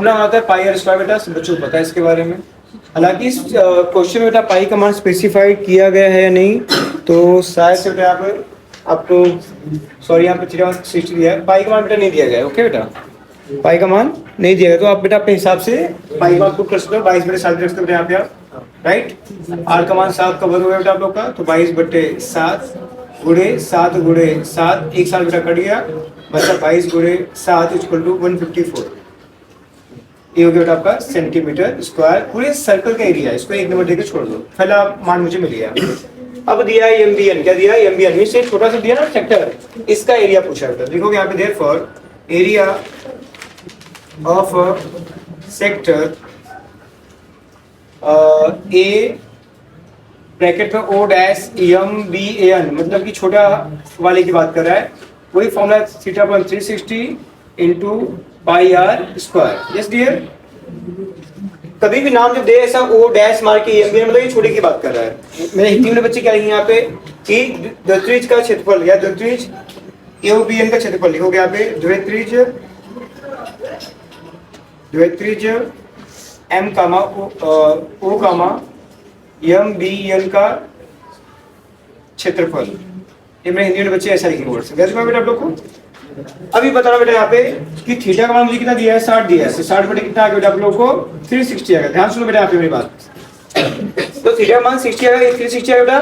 Formula आता है पाई are square बेटा, सब बच्चों को पता है इसके बारे में। हालांकि इस क्वेश्चन में बेटा पाई का मान स्पेसिफाइड किया गया है या नहीं, तो शायद से बेटा आपको सॉरी यहाँ पे 360 दिया है, पाई का मान बेटा नहीं दिया गया है। ओके बेटा, पाई का मान नहीं दिया गया, तो आप बेटा अपने हिसाब से पाई का पुट कर सकते हो। 22/7 रख सकते हो यहाँ पे आप, राइट। आर का मान 7 कवर हो गया बेटा आप लोग का, तो 22/7 गुणे 7 गुणे 7, एक साल बेटा कट गया, मतलब 22 गुणे 7 इक्वल टू 154। ये हो गया बेटा आपका सेंटीमीटर स्क्वायर, पूरे सर्कल का एरिया। इसको एक नंबर देकर छोड़ दो, पहला मान मुझे मिल गया। अब दिया है एमबीएन, क्या दिया है एमबीएन में से छोटा सा दिया ना सेक्टर, इसका एरिया पूछा है। देखोगे यहाँ पे therefore area of sector A bracket में ओ dash M B A N, मतलब कि छोटा वाले की बात कर रहा है। वही formula θ/360 into pi are square. Yes dear, कभी भी नाम जब दे ऐसा ओ डैश मार के एम बी एन, मतलब ये छोटे की बात कर रहा है। मेरे हिंदी में बच्चे क्या लिखेंगे यहाँ पे कि द्वित्रिज का क्षेत्रफल या द्वित्रिज ए बी एन का क्षेत्रफल लिखोगे यहाँ पे, द्वित्रिज एम कामा ओ कामा एम बी एन का क्षेत्रफल। ये मैं हिंदी में बच्चे ऐसा लिखेंगे वर्ड से। बेटा आप लोग को अभी बता रहा बेटा यहाँ पे कि थीटा का मान मुझे कितना दिया है, 60 दिया है। 60 बटे कितना आ गया बेटा आप लोगों को 360 आएगा। ध्यान सुनो बेटा यहाँ पे मेरी बात, तो थीटा का मान 60 आएगा, 360 आएगा बेटा।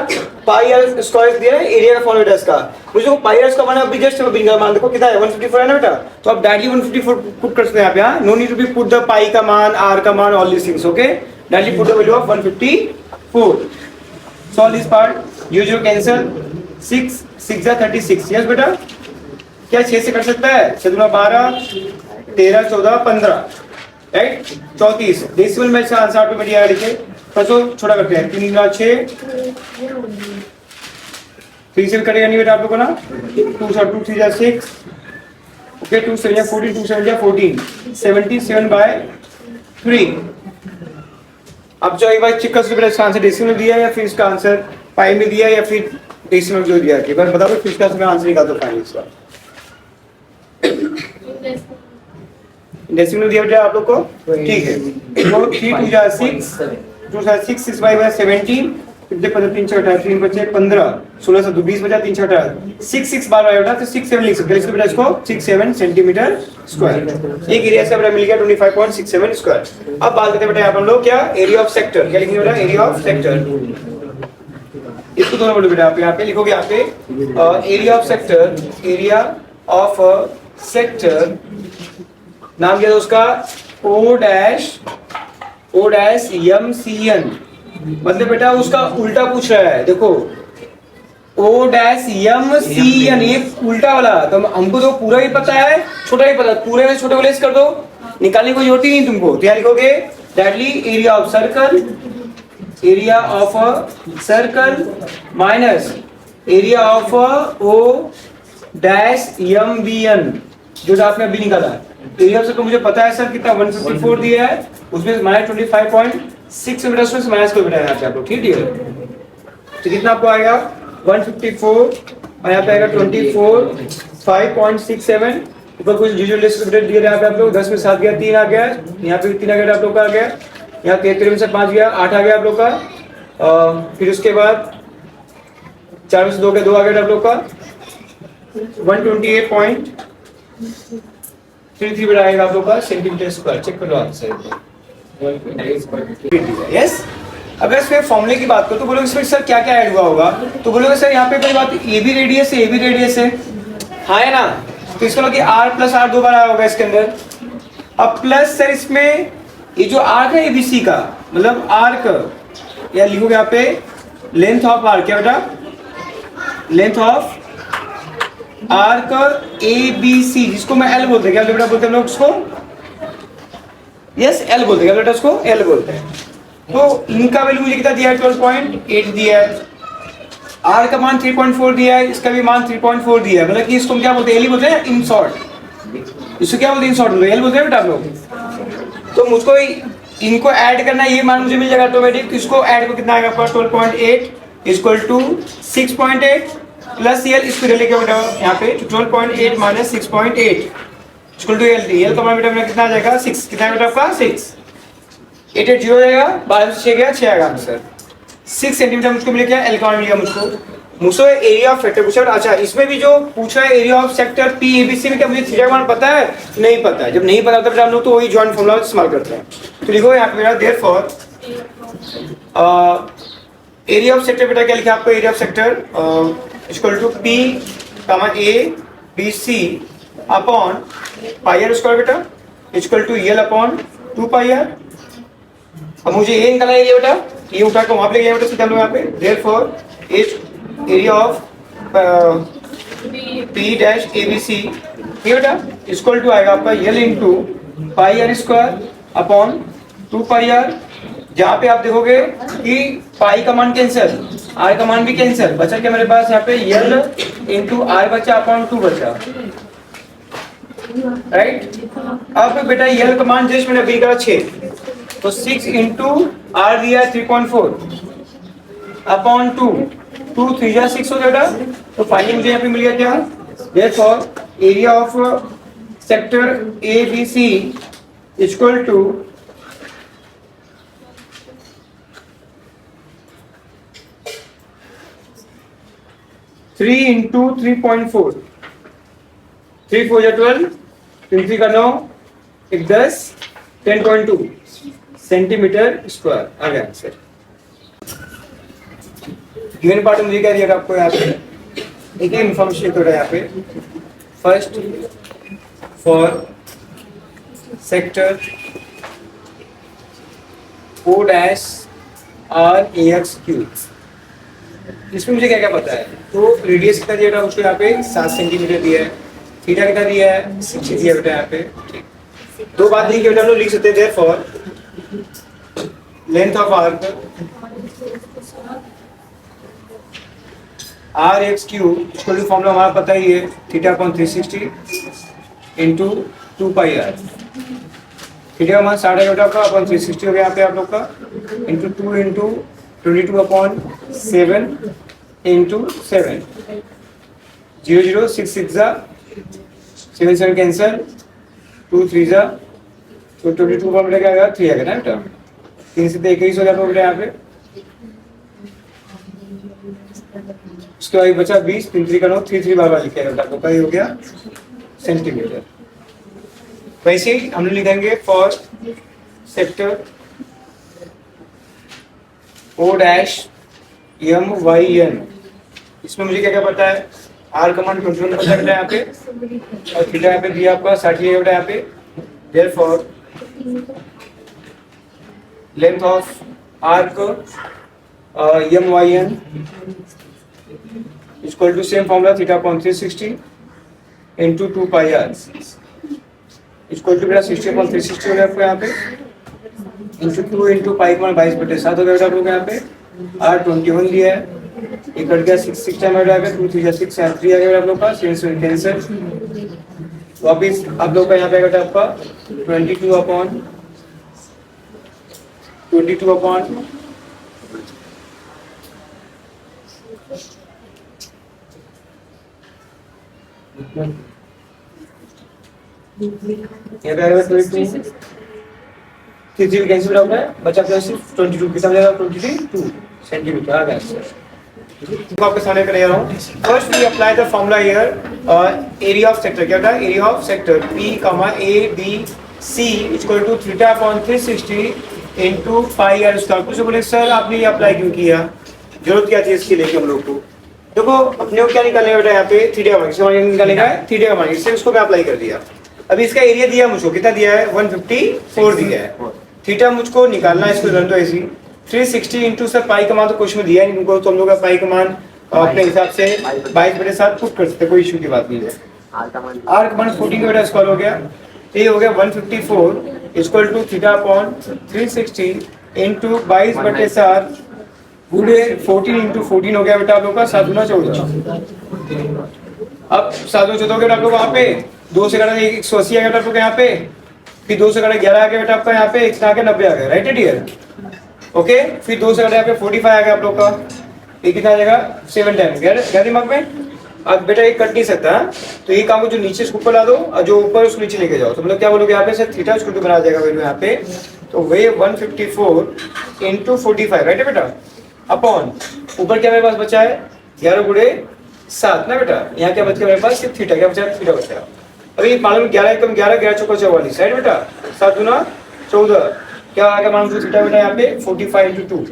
पाई आर स्क्वायर दिया है, एरिया का फॉर्मूला इसका मुझे को पाई आर का मान अभी जस्ट बिंगा मान देखो कितना है 154 है ना बेटा, तो आप डायरेक्टली 154 पुट कर सकते हैं यहाँ पे। No need to be put the pi का मान, आर का मान, all this things. Okay, directly put the value of 154। Solve this part, use your cancel, 6 6 जा 36। यस बेटा, क्या 6 से कट सकता है? 6 दूना 12, 13 14 15, राइट 34। डेसिमल में इसका आंसर ऑटोमेटिक लिखे, तो छोटा करते हैं। 3 दूना 6, 3 से भी कटेगा नहीं बेटा आप लोगों को ना। 2 3 जा 6, ओके 2 7 जा 14, 2 7 जा 14, 77/3। अब जो एक बार चेक कर सकते बेटा इसका आंसर डेसिमल दिया है या फिर इसका आंसर पाई में दिया है या फिर डेसिमल जो दिया है। एक बार बता दो फिर इसका आंसर निकाल दो फाइनल इसका। डेसिमल दिया बेटा आप लोग को, ठीक है। तो 3 2 जा 6, 2 जा 6, 6 बाई 17, 15 3 6 18, 3 बचे 15, 16 से 20 बचा, 3 6 18, 6 6 बार बेटा, तो 6 7 लिख सकते हैं बेटा इसको, 6 7 सेंटीमीटर स्क्वायर। एक एरिया से बेटा मिल गया 25.67 स्क्वायर। अब बात करते हैं बेटा यहाँ पर हम लोग क्या, एरिया ऑफ सेक्टर। क्या लिखेंगे बेटा, एरिया ऑफ सेक्टर। इसको दोनों बोलो बेटा आप यहाँ पे लिखोगे, यहाँ पे area of sector, area of sector नाम क्या था उसका, O dash M C N. मतलब बेटा उसका उल्टा पूछ रहा है, देखो O dash M C N, ये उल्टा वाला। तो हमको तो पूरा ही पता है, छोटा ही पता है, पूरे में छोटे वाले कर दो, निकालने की जरूरत ही नहीं तुमको। तो यहाँ लिखोगे directly area of circle, area of circle minus area of O dash M B N, जो आपने अभी निकाला। एरिया ऑफ सर्कल मुझे पता है सर कितना 154 दिया है, उसमें माइनस 25.6 मीटर से माइनस को बिठाया यहाँ पे आप लोग, ठीक है। तो कितना आपको आएगा 154 और यहाँ पे आएगा 24 ऊपर कुछ यूजुअल लिस्ट दिए यहाँ पे आप लोग। 10 में 7 गया, 3 आ गया, यहाँ पे 3 आ गया आप लोग का आ गया, यहाँ 73 में से 5 गया, 8 आ गया आप लोग का। फिर उसके बाद 4 में से 2 गया, 2 आ गया आप लोग का। 128.33 बेटा आएगा आप लोग का सेंटीमीटर स्क्वायर। चेक कर लो आप सर। यस, अगर इसमें फॉर्मूले की बात करो तो बोलोगे इसमें सर क्या क्या ऐड हुआ होगा, तो बोलोगे सर यहाँ पे पहली बात ए बी रेडियस है, ए बी रेडियस है, हाँ है ना। तो इसका मतलब आर प्लस आर 2 बार आया होगा इसके अंदर। अब प्लस सर इसमें ये जो आर्क है एबीसी का, मतलब आर्क या लिखोगे यहाँ पे लेंथ ऑफ आर्क, क्या बेटा, लेंथ ऑफ आर्क एबीसी, जिसको मैं एल बोलते हैं। क्या बेटा बोलते हैं लोग उसको, यस एल बोलते हैं। क्या बेटा उसको एल बोलते हैं। तो इनका वैल्यू मुझे कितना दिया है 12.8 दिया है, आर का मान 3.4 दिया है, इसका भी मान 3.4 दिया है। मतलब कि इसको क्या बोलते हैं, एल ही बोलते हैं इन शॉर्ट। इसको क्या बोलते हैं इन शॉर्ट, एल बोलते हैं बेटा आप लोग। तो मुझको इनको ऐड करना है, ये मान मुझे मिल जाएगा ऑटोमेटिक। तो इसको ऐड को कितना आएगा आपका 12.8 इक्वल टू 6.8 प्लस एल, इसको लेके बेटा यहाँ पे 12.8 minus 6.8 equal to L D, L का मान बेटा मेरा कितना आ जाएगा 6, कितना बेटा आपका 6, 8 हो जाएगा, 12 से 6 गया 6 आएगा आंसर। 6 सेंटीमीटर मुझको मिल गया, एल का मान मिल गया मुझको एरिया ऑफ सेक्टर पूछा। अच्छा इसमें भी जो पूछा है area of sector P ABC में, क्या मुझे थीटा का मान पता है? नहीं पता है। जब नहीं पता तब हम लोग तो वही जॉइंट फॉर्मूला इस्तेमाल करते हैं। तो लिखो यहाँ पे मेरा देयरफॉर एरिया ऑफ सेक्टर बेटा क्या लिखा आपको, area of sector equal to P comma A B C upon pi are square बेटा equal to L upon 2 pi r. अब मुझे ये निकालना है बेटा, ये उठा के वहां पे ले गया बेटा सीधा हम लोग यहाँ पे। Therefore area of P dash A B C ये बेटा इक्वल टू आएगा आपका L into pi are square upon 2 pi R. जहाँ पे आप देखोगे कि पाई का मान कैंसिल, आर का मान भी कैंसिल, बचा क्या मेरे पास यहाँ पे एल इंटू आर बचा अपॉन 2 बचा, राइट। अब बेटा एल का मान जस्ट मैंने अभी करा 6, तो 6 इंटू आर दिया 3.4 अपॉन 2, 2 3 जा 6 हो जाएगा। तो फाइनली मुझे यहाँ पे मिल गया क्या, therefore area of sector A B C equal to 3 into 3.4, 3 4 12, 3 3 का 9, 1 10, 10.2 सेंटीमीटर स्क्वायर आ गया आंसर। गिवन पार्ट में मुझे क्या दिया आपको यहाँ पे, एक इंफॉर्मेशन तो यहाँ पे, first for sector O dash R AX cube, इसमें मुझे क्या क्या पता है। तो रेडियस कितना दिया था उसको यहाँ पे 7 सेंटीमीटर दिया है, थीटा कितना दिया है 60 दिया बेटा यहाँ पे। दो बात नहीं कि बेटा हम लोग लिख सकते हैं therefore length of arc R X cube equal to formula हमारा पता ही है theta upon 360 into 2 pi R. Theta का मान 60 है बेटा आपका अपॉन 360 हो गया यहाँ पे आप लोग का, इंटू 2 इंटू 22 अपॉन 7 इंटू 7, 0 0 6 6 जा 7 7 कैंसल, 2 3 जा, तो 22 का बेटा क्या आएगा 3 आएगा ना बेटा, 3 से 21 हो जाता बेटा यहाँ पे। उसके बाद बचा 20, 3 3 का 9, 3 3 बार लिखा है बेटा, तो ये हो गया सेंटीमीटर। वैसे ही हम लोग लिखेंगे for sector O dash M Y N, इसमें मुझे क्या क्या पता है, आर का मान 21 पता है यहाँ पे, और थीटा यहाँ पे दिया आपका 60 है यहाँ पे। Therefore length of arc M Y N equal to same formula theta upon 360 into 2 pi R equal to 60 upon 360 हो गया आपको यहाँ पे, इंटू 2 इंटू पाई का मान 22/7 हो गया आप लोग यहाँ पे। आर 21 दिया है, एक कट गया 6 6 टाइम आ गया, 2 3 6 3 आ गया आप लोग का, 7 7 कैंसिल, वापिस आप लोग का यहाँ पे आएगा आपका 22 अपॉन यहाँ पे आएगा 22, 3 3 कैंसिल हो गया, बचा प्लस 22 कितना बचेगा 22 सेंटीमीटर आ गया सर। तो आपके सामने कर रहा हूँ। First we apply the formula here, area of sector क्या होता है, area of sector P, A, B, C equal to theta upon 360 into pi are square. कुछ बोले सर आपने ये अप्लाई क्यों किया, जरूरत क्या थी इसकी लेके हम लोग को। देखो अपने को क्या निकालने बेटा यहाँ पे थीटा का मान निकालेगा, थीटा का मान, इससे उसको मैं अप्लाई कर दिया। अभी इसका एरिया दिया मुझको, कितना दिया है 154 दिया है, थीटा मुझको निकालना है, इसको रन तो ऐसी 360 इंटू सर पाई का मान तो क्वेश्चन में दिया नहीं तुमको, तो हम लोग का पाई का मान अपने हिसाब से 22/7 पुट कर सकते, कोई इशू की बात नहीं है। आर का मान 14 का बेटा स्क्वायर हो गया, ये हो गया 154 equal to theta upon 360 into 22/7 पूरे 14 इंटू 14 हो गया बेटा आप लोग का 7 गुना 14। अब 7 गुना 14 हो गया आप लोग वहाँ पे, 2 से घटा 180 आ गया आप लोग यहाँ पे, फिर 2 से घटा 11 आ गया बेटा आपका यहाँ पे, 1 से आके 90 आ गया, राइट है डियर। ओके, फिर 2 से घटा यहाँ पे 45 आ गया आप लोग का, ये कितना आ जाएगा 7 टाइम, गया दिमाग में। अब बेटा ये कट नहीं सकता है, तो ये काम को जो नीचे उसको ऊपर ला दो और जो ऊपर उसको नीचे लेके जाओ, तो मतलब क्या बोलोगे यहाँ पे सर थीटा स्क्वायर टू बना जाएगा वैल्यू यहाँ पे, तो वे 154 इंटू 45 राइट है बेटा, अपॉन ऊपर क्या मेरे पास बचा है 11 गुणे 7 ना बेटा, यहाँ क्या बच गया मेरे पास सिर्फ थीटा, क्या बचा थीटा बचा। अभी मालूम 11 कम 11 11 चौका 44 राइट बेटा, 7 गुना 14 क्या आ गया मालूम थीटा बेटा यहाँ पे 45 इंटू 2,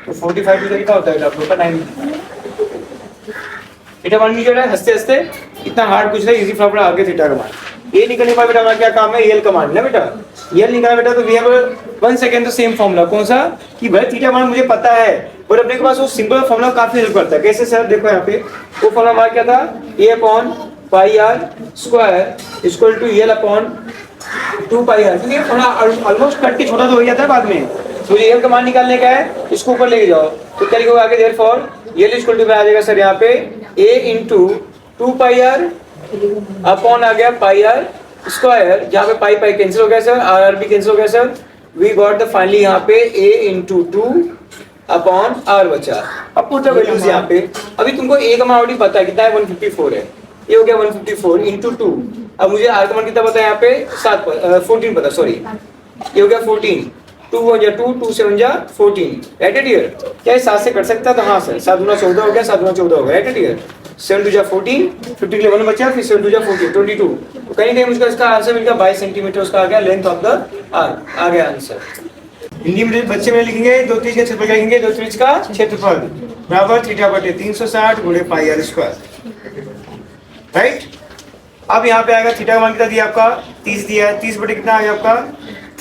तो 45 टू कितना होता है आप लोग का 9 थीटा मान लीजिए बेटा, हंसते हंसते इतना हार्ड कुछ नहीं, इजी फॉर्मूला आगे थीटा का मान। ये निकलने पर बेटा हमारा क्या काम है, एल का मान ना बेटा, एल निकाला बेटा, तो वी हैव 1 सेकंड तो सेम फॉर्मूला कौन सा कि भाई थीटा मान मुझे पता है, पर अपने के पास वो सिंपल फॉर्मूला काफी हेल्प करता है। कैसे सर, देखो यहाँ पे वो फॉर्मूला हमारा क्या था, a upon pi are square equal to L upon 2 pi R, क्योंकि थोड़ा ऑलमोस्ट कट के छोटा तो हो जाता है बाद में, मुझे एल का मान निकालने का है, इसको ऊपर लेके जाओ, तो क्या लिखोगे आगे देयरफॉर एल इक्वल टू आ जाएगा सर यहाँ पे a into 2 pi r upon आ गया पाई आर स्क्वायर, जहाँ पे पाई पाई कैंसिल हो गया सर, आर आर भी कैंसिल हो गया sir, we got the finally यहाँ पे a इंटू 2 अपॉन आर बचा। अब पुट द वैल्यूज यहाँ पे, अभी तुमको a का मान ऑलरेडी पता है कितना है 154 है, ये हो गया 154 इंटू 2, अब मुझे r का मान कितना पता है यहाँ पे 14 पता, सॉरी ये हो गया 14, 2 1 जा 2 2 7 जा 14 राइट है डियर, क्या ये 7 से कट सकता था, हाँ सर 7 गुना 14 हो गया, 7 गुना 14 हो गया राइट है डियर, 7 2 जा 14, 50 के लिए 1 बचा, फिर 7 2 जा 14 22, तो कहीं कहीं मुझे इसका आंसर मिल गया 22 सेंटीमीटर उसका आ गया लेंथ ऑफ द आर्क, आ गया आंसर। हिंदी में बच्चे में लिखेंगे 2 त्रिज्या का क्षेत्रफल लिखेंगे, 2 त्रिज्या का क्षेत्रफल बराबर थीटा बटे 360 गुणे पाई आर स्क्वायर राइट। अब यहाँ पे आएगा थीटा का मान कितना दिया आपका 30 दिया है, 30 बटे कितना आ गया आपका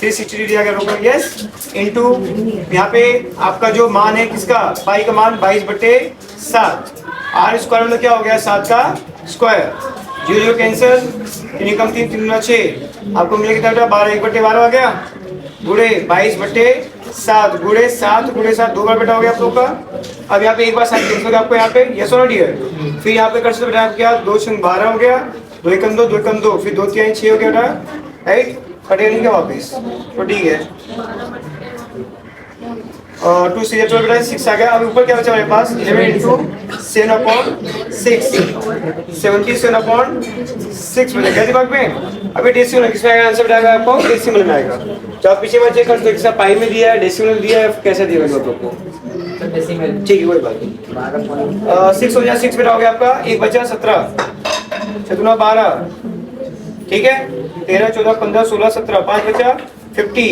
360 दिया गया लोगों, यस इनटू यहाँ पे आपका जो मान है किसका पाई का मान 22 बटे 7, आर स्क्वायर मतलब क्या हो गया 7 का स्क्वायर, 0 0 कैंसिल, 3 कम 3 3 गुना 6, आपको मिलेगा कितना बेटा 12 1 बटे 12 आ गया, गुणे 22 बटे 7 गुणे 7 2 बार बेटा हो गया आप लोग का। अब यहाँ पे एक बार 7 कैंसिल हो गया आपको यहाँ पे, यस और नो डियर, फिर यहाँ पे कर सकते बेटा आप क्या 2 6 12 हो गया, 2 1 2 2 1 2, फिर 2 3 6 हो गया बेटा राइट, कटेगा नहीं क्या वापस, तो ठीक है, और 2 6 12 बेटा 6 आ गया। अब ऊपर क्या बचा मेरे पास 11 इंटू 7 अपॉन 6 77 अपॉन 6 बचा क्या दिमाग में। अभी डेसिमल किसमें आएगा आंसर बताएगा आपको, डेसिमल में आएगा, तो आप पीछे चेक कर सकते किसका पाई में दिया है, डेसिमल में दिया है, कैसे दिया है आप लोग को, ठीक है कोई बात नहीं। 6 हो जाए 6 बेटा हो गया आपका, एक बचा 17 7 12 ठीक है, 13 14 15 16 17 5 बचा 50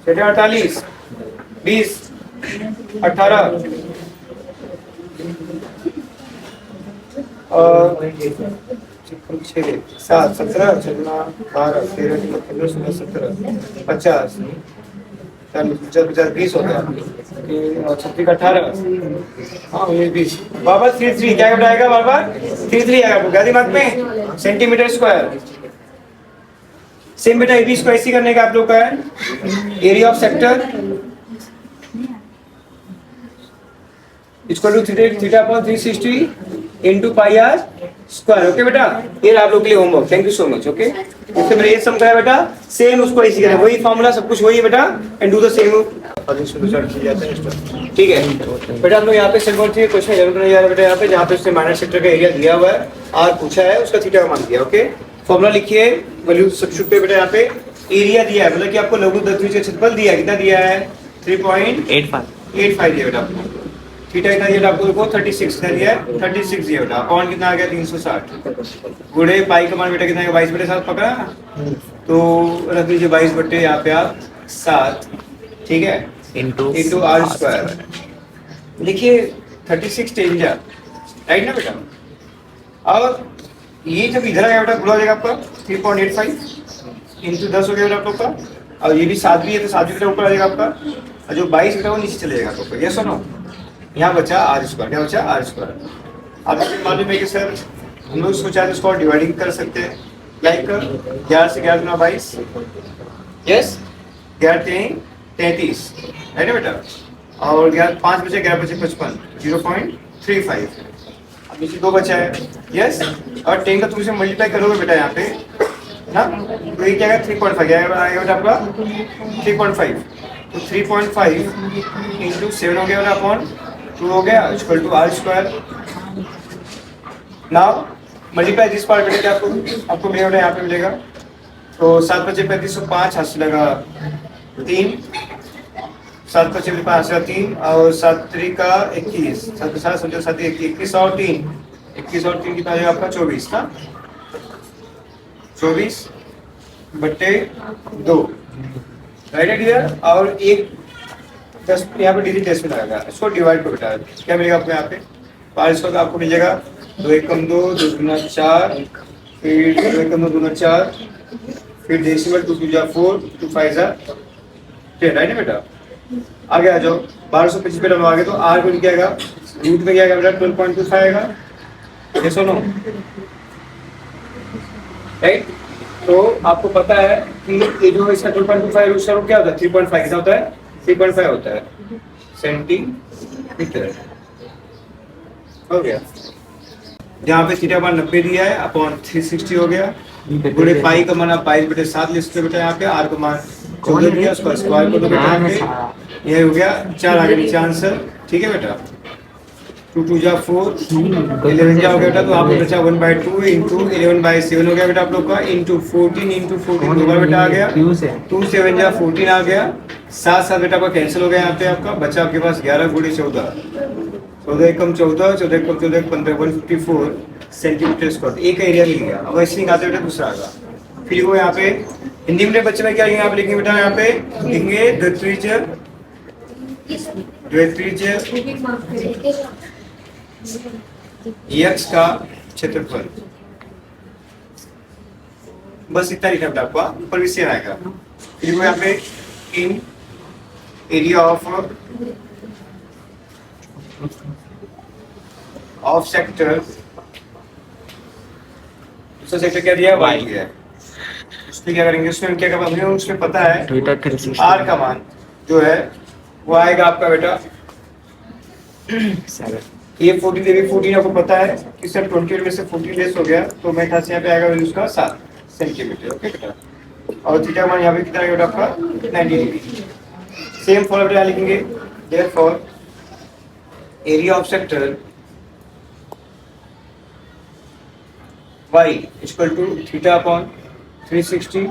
48 20 18 7 17 16 12 13 15 16 17 50 50 20 हो गया, 36 18 हाँ 20 बाबा 33 क्या बताएगा बाबा 33 आएगा आपको क्या दिमाग में सेंटीमीटर स्क्वायर। सेम बेटा एबी इसको ऐसे करने का आप लोग का है, area of sector equal to theta upon 360 into pi are square, okay बेटा ये आप लोग के लिए homework, thank you so much okay. इससे मैंने ये सम कराया बेटा, सेम उसको ऐसे करना, वही फार्मूला सब कुछ वही है बेटा, एंड डू द सेम ठीक है बेटा। हम लोग यहाँ पे सिंपल से क्वेश्चन जरूर करने जा रहे हैं बेटा, यहाँ पे जहाँ पे उसने माइनर सेक्टर का एरिया दिया हुआ है और पूछा है उसका थीटा का मान दिया, ओके फॉर्मूला लिखिए, वैल्यू सब्स्टिट्यूट पे बेटा, यहाँ पे एरिया दिया है मतलब कि आपको लघु द्वितीय का क्षेत्रफल दिया है, कितना दिया है 3.85 दिया बेटा आपको, थीटा कितना दिया आपको देखो 36 दिया है, 36 दिया बेटा, अपॉन कितना आ गया 360 गुणे पाई का मान बेटा कितना है 22 बटे 7 पकड़ा, तो रख लीजिए 22 बटे यहाँ पे आप 7 ठीक है इंटू आर स्क्वायर, लिखिए 36 टेंजा राइट ना बेटा। और ये जब इधर आएगा बेटा गुणा हो जाएगा आपका 3.85 इंटू 10 हो गया बेटा आप लोग का, और ये भी 7 भी है तो 7 भी बेटा ऊपर आ जाएगा आपका, और जो 22 बेटा वो नीचे चले जाएगा आपको, ये सुनो यहाँ बचा आर स्क्वायर, क्या बचा आर स्क्वायर। आपको मालूम है कि सर हम लोग इसको चाहे इसको डिवाइडिंग कर सकते हैं, लाइक 11 से 11 गुना 22 यस 11 33 है ना बेटा, और 5 बचे 11 बचे 55 0.35, अब नीचे 2 बचा है यस, और 10 का तुम इसे मल्टीप्लाई करोगे बेटा यहाँ पे ना, तो ये क्या है 3.5 आएगा बेटा आपका 3.5, तो 3.5 इंटू 7 हो गया बेटा अपॉन 2 हो गया equal to R square, now multiply this part बेटा, क्या आपको मिलेगा बेटा, यहाँ पे मिलेगा। तो 7 × 5 = 3505, हाथ से लगा 3, 7 × 5 = 5 का 3, और 7 × 3 = 21, 7 × 7 समझो 7 × 1 21 और 3, 21 और 3 कितना आ जाएगा आपका 24 ना, 24/2, राइट है क्लियर। और एक 10 यहाँ पे डिजिट डेसिमल आएगा, इसको डिवाइड करो बेटा, क्या मिलेगा आपको यहाँ पे 5 का आपको मिल जाएगा 2 × 1 = 2, 2 × 4, फिर 2 × 2 = 4, फिर डेसिमल 2 × 2 = 4, 2 × 5 = 10, राइट है बेटा। आगे आ जाओ 1225 पे आगे, तो आर को क्या आएगा, रूट में क्या आएगा बेटा 12.25 आएगा, ये सुनो राइट। तो आपको पता है कि ये जो इसका 12.25 रूट का क्या होता है 3.5, कितना होता है 3.5 होता है सेंटीमीटर, हो गया। यहाँ पे थीटा मान 90 दिया है अपॉन 360 हो गया, पूरे पाई का मान आप 22/7 ले सकते हो बेटा। यहाँ पे आर का मान 14 दिया, उसका स्क्वायर कर दो बेटा, यहाँ पे ये हो गया 4 आगे नीचे आंसर, ठीक है बेटा। 2 × 2 = 4, 11 क्या हो गया बेटा, तो आपको बचा 1/2 इंटू 11/7 हो गया बेटा आप लोग का, इंटू 14 इंटू 14 दो बार बेटा आ गया, 2 7 = 14 आ गया, 7 7 बेटा आपका कैंसिल हो गया, यहाँ पे आपका बचा आपके पास 11 × 14, 14 × 14, 14 × 14 = 15, 154 सेंटीमीटर स्क्वायर, एक एरिया मिल गया। अब ऐसे निकालते बेटा दूसरा आएगा, फिर वो यहाँ पे हिंदी में बच्चे में क्या लिखेंगे, यहाँ पे लिखेंगे बेटा, यहाँ पे लिखेंगे द्वित्रिज्य x का क्षेत्रफल, बस इतना लिखना बेटा आपको, ऊपर भी सेम आएगा। फिर वो यहाँ पे इन एरिया ऑफ सेक्टर, दूसरा सेक्टर क्या दिया y दिया है, उसमें क्या करेंगे, उसमें क्या करेंगे, उसमें पता है r का मान जो है वो आएगा आपका बेटा ये 14 दे 14 आपको पता है कि सर 20 में से 14 लेस हो गया, तो मैं ख्याल से यहाँ पे आएगा वैल्यू उसका 7 सेंटीमीटर, ओके बेटा। और थीटा मान यहाँ पे कितना आएगा बेटा आपका 90 डिग्री। सेम फॉर्मूला यहाँ लिखेंगे, therefore area of sector y = θ/360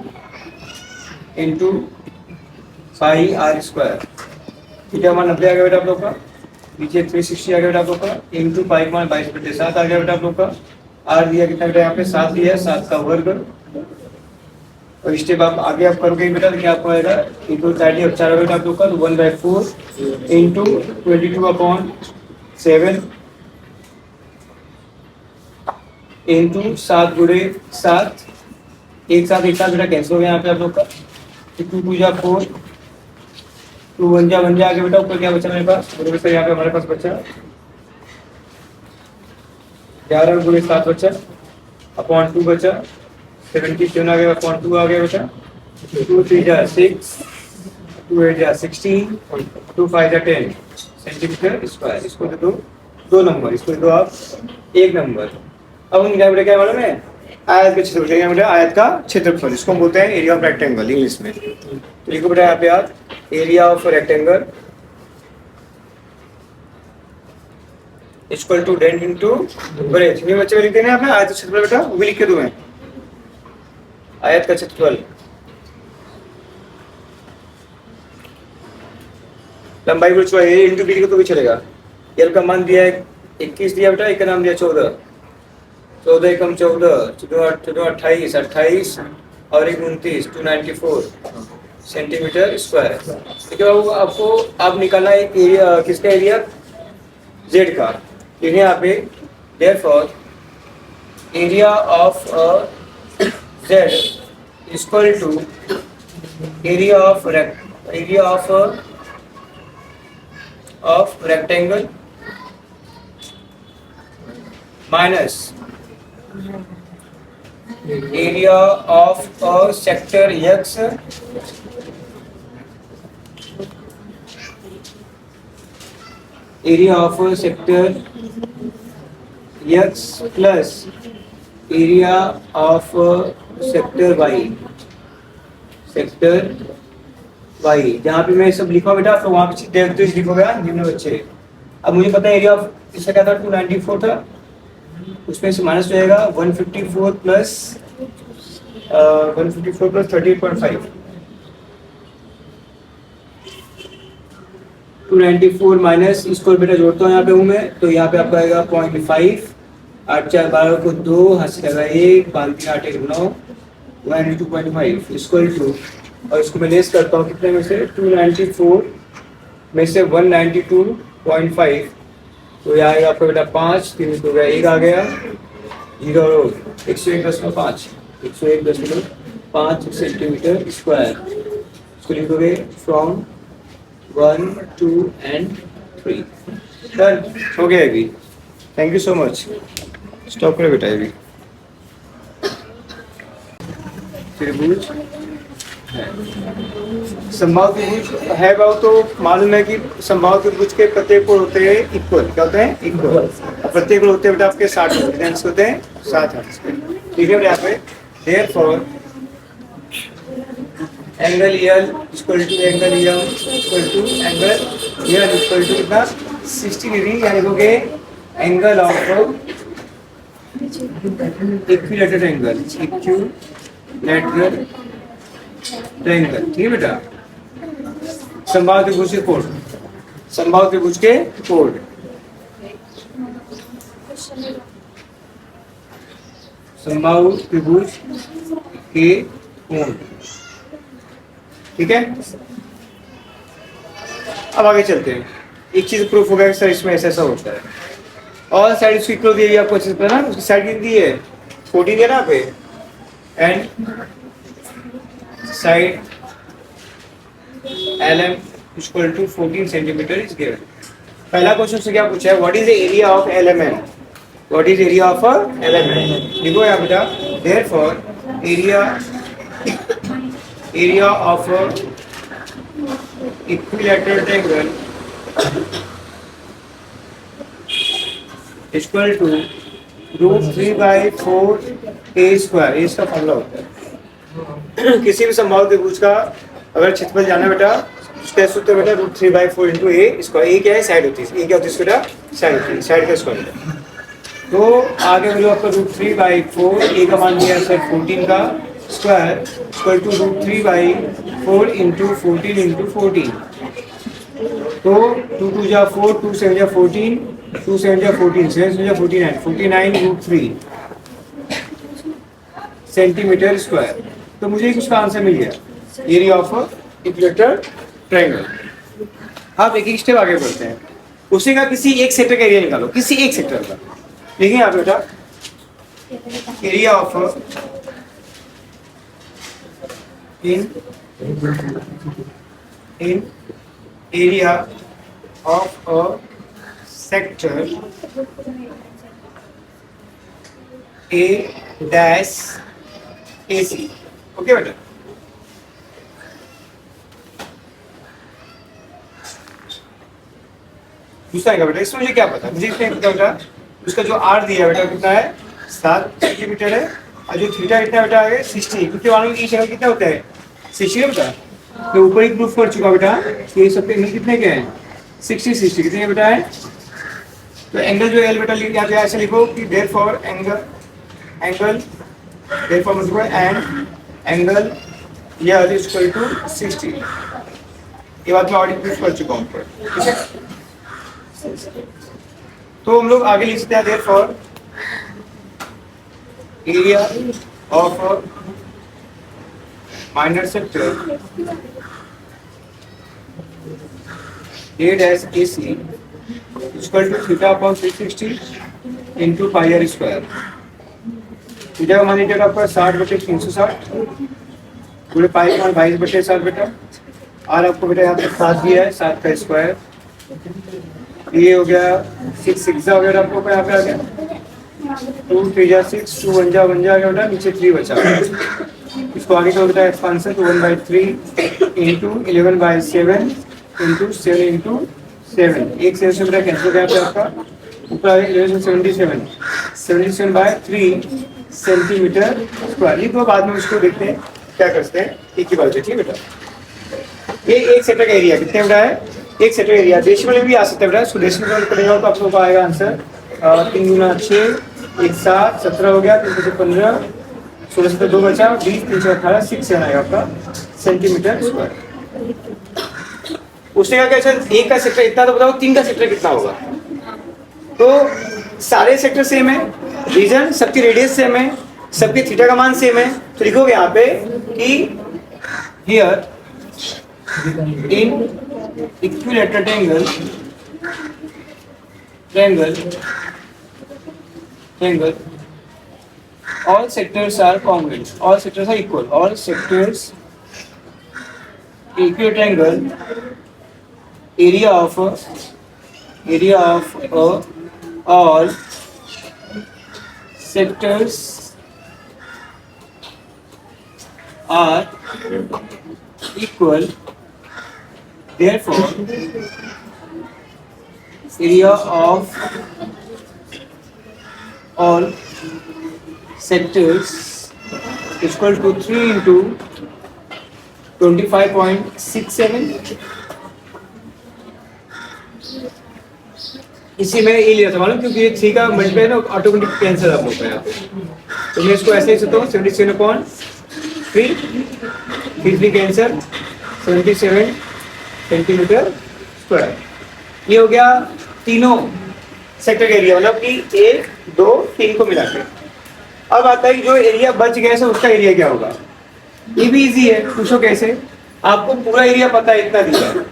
into pi r², theta मान 90 आ गया बेटा आप लोग का, नीचे 360 आ गया बेटा आप लोग का, इंटू पाई मान 22/7 आ गया बेटा आप लोग का, आर दिया कितना बेटा यहाँ पे 7 दिया है, 7 का वर्ग, और स्टेप आप आगे आप करोगे बेटा तो क्या आपको आएगा, इंटू 30 अब 4 बेटा आप लोग का, तो 1/4 इंटू 22/7 इंटू 7 × 7, एक साथ बेटा कैंसिल हो गया यहाँ पे आप लोग का, 2 × 2 = 4, 2 1 जा आगे बेटा, ऊपर क्या बचा मेरे पास, सर यहाँ पे हमारे पास बचा 11 × 7 बचा अपॉन 2 बचा 77 आ गया अपॉन 2 आ गया बेटा, 2 3 = 6, 2 8 = 16, 2 5 = 10 सेंटीमीटर स्क्वायर। इसको दे दो 2 नंबर, इसको दे दो आप 1 नंबर। अब हम क्या बेटा क्या मालूम है, आयत का क्षेत्रफल, क्या बेटा आयत का क्षेत्रफल, इसको हम बोलते हैं एरिया ऑफ रेक्टेंगल इंग्लिश में। तो लिखो बेटा यहाँ पे आप area of rectangle equal to dent into breadth. ये बच्चे लिखते हैं आपने आयत का क्षेत्रफल बेटा, वो भी लिख के दो मैं, आयत का क्षेत्रफल लंबाई बोल चुका है इंटू बी को तो भी चलेगा। एल का मान दिया है 21 दिया बेटा, एक का नाम दिया 14, 14 एकम 14, 14 28 28 और 1 29, 294 सेंटीमीटर स्क्वायर। ठीक है बाबू, आपको आप निकालना है एरिया, किसका एरिया जेड का। ठीक है यहाँ पे therefore area of Z equal to area of rectangle minus area of a sector x area of a sector x plus area of sector y, sector y। जहाँ पे मैं सब लिखा बेटा तो वहाँ पे लिखोगे निम्न बच्चे। अब मुझे पता है एरिया ऑफ इसका क्या था 294 था, उसमें से माइनस हो जाएगा 154 प्लस 38.5, 294 माइनस, इसको बेटा जोड़ता हूँ यहाँ पे हूँ मैं, तो यहाँ पे आपका आएगा 0.5, 8 4 12 को 2, हाथ से लगा 1, 5 3 8 1 9, 192.5 इक्वल टू, और इसको मैं लेस करता हूँ कितने में से, 294 में से 192.5, तो यहाँ आएगा आपका बेटा 5, 3 हो गया 1 आ गया, 0 101.5, 101.5 सेंटीमीटर स्क्वायर, इसको लिखोगे फ्रॉम 1 2 and 3। डन हो गया अभी। Thank you so much. Stop करो बेटा अभी। त्रिभुज समबाहु त्रिभुज है बाबू, तो मालूम है कि समबाहु त्रिभुज के प्रत्येक कोण होते हैं इक्वल, क्या होते हैं इक्वल, प्रत्येक कोण होते हैं बेटा आपके 60 डिग्री होते हैं 60 ठीक है यहाँ पे। Therefore angle L equal to angle M equal to angle L equal to कितना 60 डिग्री, यानी लिखोगे angle of equilateral angle, equilateral triangle, ठीक है बेटा। समबाहु त्रिभुज के कोण, समबाहु त्रिभुज के कोण, समबाहु त्रिभुज के कोण, ठीक है। अब आगे चलते हैं। एक चीज प्रूफ हो गया कि सर इसमें ऐसा ऐसा होता है। ऑल साइड इसको इक्वल दी है आपको, अच्छे से पता ना, उसकी साइड कितनी दी है 14 है ना पे, and side LM equal to 14 centimetre is given. पहला क्वेश्चन से क्या पूछा है, what is the area of LMN, what is area of LMN, लिखो यहाँ बेटा। Therefore area of equilateral triangle equal to √3/4a², इसका फॉर्मूला होता है। किसी भी समबाहु त्रिभुज का अगर क्षेत्रफल जाना बेटा, उसका सूत्र बेटा √3/4 × a, इसका a क्या है, साइड होती है, a क्या होती है बेटा, साइड होती है, साइड का स्क्वायर। तो आगे मिलो आपका √3/4, a का मान दिया सर 14 का स्क्वायर इक्वल टू √3/4 × 14 × 14, तो 2 2 जा 4, 2 7 जा 14, 2 7 जा 14, 7 जा 49, 49 √3 सेंटीमीटर स्क्वायर। तो मुझे उसका आंसर मिल गया, एरिया ऑफ इक्विलैटरल ट्रायंगल। अब एक एक स्टेप आगे बढ़ते हैं। उसी का किसी एक सेक्टर का एरिया निकालो, किसी एक सेक्टर का। देखिए यहाँ बेटा, area of in area of a sector A-AC, okay बेटा। दूसरा है बेटा, इसमें मुझे क्या पता, मुझे इतना पता बेटा, उसका जो R दिया बेटा कितना है 7 सेंटीमीटर है, और जो थीटा कितना बेटा है 60, क्योंकि मालूम ईच एंगल कितना होता है 60 है बेटा। तो ऊपर ही प्रूफ कर चुका बेटा कि ये सब एंगल कितने के हैं 60 कितने के बेटा है। तो एंगल जो एल बेटा यहाँ पे ऐसे लिखो कि देयरफॉर एंगल देयरफॉर मतलब and angle L is equal to 60। ये बात मैं ऑलरेडी प्रूफ कर चुका हूँ, ठीक है। तो हम लोग आगे लिख सकते हैं therefore area of minor sector A-AC equal to theta upon 360 into pi are square. Theta का मान लीजिएगा आपका 60/360, पूरे पाई का मान 22/60 बेटा, और आपको बेटा यहाँ पे 7 दिया है, 7 का स्क्वायर, ये हो गया 6 6 हो गया आपको यहाँ पे आ गया, 2 3 जा 6, 2 1 जा 1 जा गया बेटा, नीचे 3 बचा। इसको आगे का बेटा एक्सपांशन, तो 1/3 इंटू 11/7 इंटू 7 इंटू 7, एक 7 से बेटा कैंसिल गया पे आपका, ऊपर आ गया 77/3 सेंटीमीटर स्क्वायर। ये तो बाद में उसको देखते हैं क्या करते हैं, एक ही बात है, ठीक है बेटा। ये एक सेक्टर का एरिया कितने बेटा है, एक सेक्टर एरिया डेसिमल में भी आ सकता है बेटा, इसको डेसिमल में करेगा तो आप लोगों को आएगा आंसर 3 × 6 एक 7 17 हो गया, 3 से 15 16 से 2 बचा, 20 3 से 18 6 7 आएगा आपका सेंटीमीटर स्क्वायर। उसने कहा कि अच्छा एक का सेक्टर इतना, तो बताओ 3 का सेक्टर कितना होगा। तो सारे सेक्टर सेम है, रीजन सबकी रेडियस सेम है, सबके थीटा का मान सेम है, तो लिखोगे यहाँ पे कि here in equilateral triangle all sectors are congruent, all sectors are equal, all sectors equal triangle area of all sectors are equal, therefore area of all sectors is equal to 3 into 25.67। इसी में ए लिया था मालूम, क्योंकि ये 3 का multiply ना automatic cancel आप लोग का यहाँ पे, तो मैं इसको ऐसे ही सोचता हूँ 77/3 3 कैंसिल 77 सेंटीमीटर स्क्वायर। ये हो गया तीनों सेक्टर का एरिया, मतलब कि 1 2 3 को मिला के। अब आता है कि जो एरिया बच गया है उसका एरिया क्या होगा। ये भी इजी है, पूछो कैसे। आपको पूरा एरिया पता है, इतना दिया है,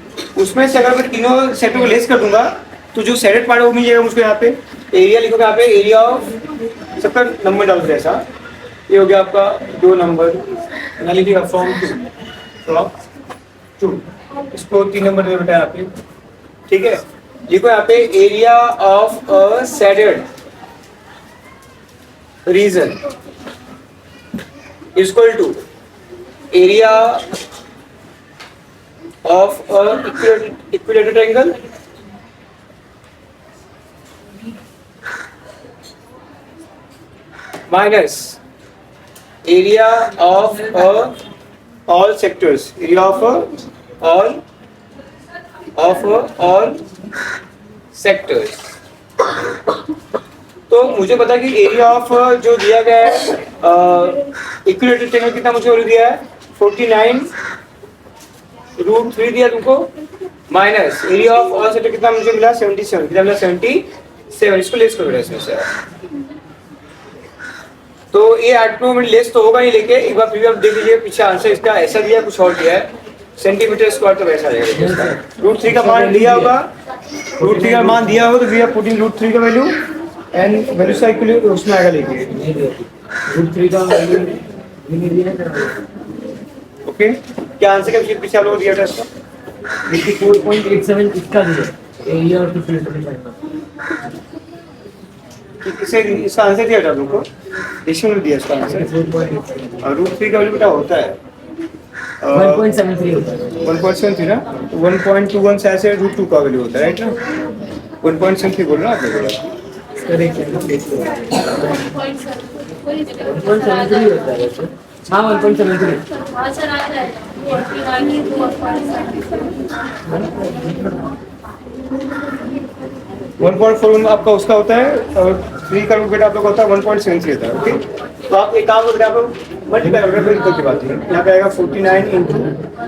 उसमें से अगर मैं तीनों सेक्टर को लेस कर दूंगा तो जो सेडेड पार्ट है वो मिल जाएगा मुझको। यहाँ पे एरिया लिखोगे, यहाँ पे एरिया ऑफ सबका नंबर डाल दो ऐसा। ये हो गया आपका 2 नंबर, फ्रॉम 2 इसको 3 नंबर दे बेटा यहाँ पे, ठीक है। लिखो यहाँ पे area of a shaded region equal to area of a equilateral triangle minus area of all sectors, area of all sectors. तो मुझे पता कि एरिया ऑफ जो दिया गया है इक्विलैटरल ट्रायंगल कितना मुझे वैल्यू दिया है 49√3 दिया तुमको, minus area of all sector कितना मुझे मिला 77, कितना मिला 77। इसको लेस करो इसमें से। तो ये ऑटोमेटिक लेस तो होगा नहीं, लेके एक बार फिर आप देख लीजिए पीछे आंसर इसका ऐसा दिया कुछ और दिया है सेंटीमीटर स्क्वायर, तो वैसा आएगा। √3 का मान दिया होगा, √3 का मान दिया हो तो वी आर पुटिंग √3 का वैल्यू एंड वैल्यू सा इक्वल उसमें आएगा लेके √3 का वैल्यू। ओके, क्या आंसर का पीछे आप लोग दिया था इसका 84.87 इसका दिया एरिया और किसे इसका आंसर दिया था तुमको, डिक्शनरी दिया इसका आंसर। और √3 का वैल्यू बेटा होता है 1.73 होता है 1.73 ना, 1.21 से ऐसे √2 का वैल्यू होता है, राइट ना। 1.73 बोल रहा आप लोग, करेक्ट है 1.73 होता है वैसे। हाँ 1.73 1.4 आपका उसका होता है, और 3 का बेटा आप लोग होता है 1.73 होता है। ओके, तो आप एक काम करें, आप मल्टीप्लाई करके बात है, यहाँ पे आएगा 49 इंटू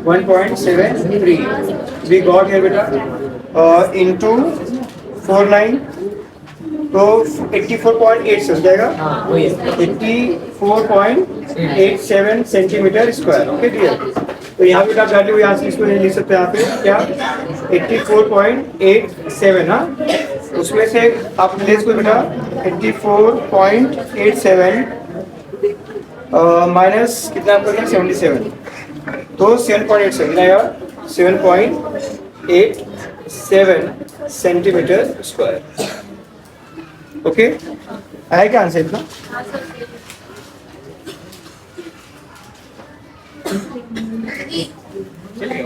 1.73 वी गॉट हियर बेटा इंटू 49 तो 84.8 हो जाएगा, 84.87 सेंटीमीटर स्क्वायर। ओके डियर, तो यहाँ पे आप वैल्यू यहाँ से इसको लिख सकते हैं, यहाँ पे क्या 84.87 ना, उसमें से आप लेस को बेटा 84.87 माइनस कितना आपका क्या 77, तो 7.87 आएगा 7.87 सेंटीमीटर स्क्वायर। ओके, आया क्या आंसर इतना। चलिए